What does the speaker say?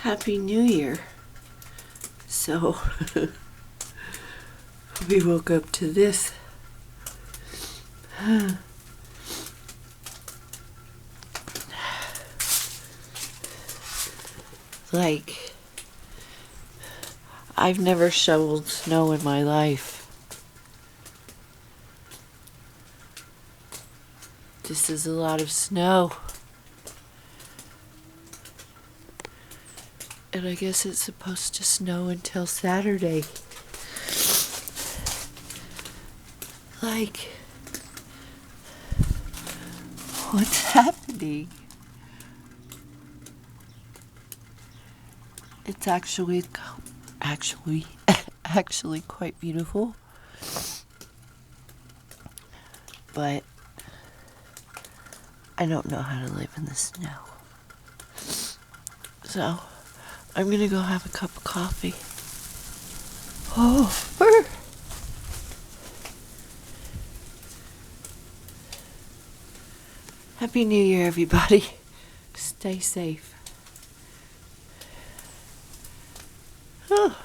Happy New Year. So, we woke up to this. Like, I've never shoveled snow in my life. This is a lot of snow. And I guess it's supposed to snow until Saturday. Like, what's happening? It's actually quite beautiful. But I don't know how to live in the snow. So, I'm gonna go have a cup of coffee. Oh, Happy New Year, everybody. Stay safe. Oh.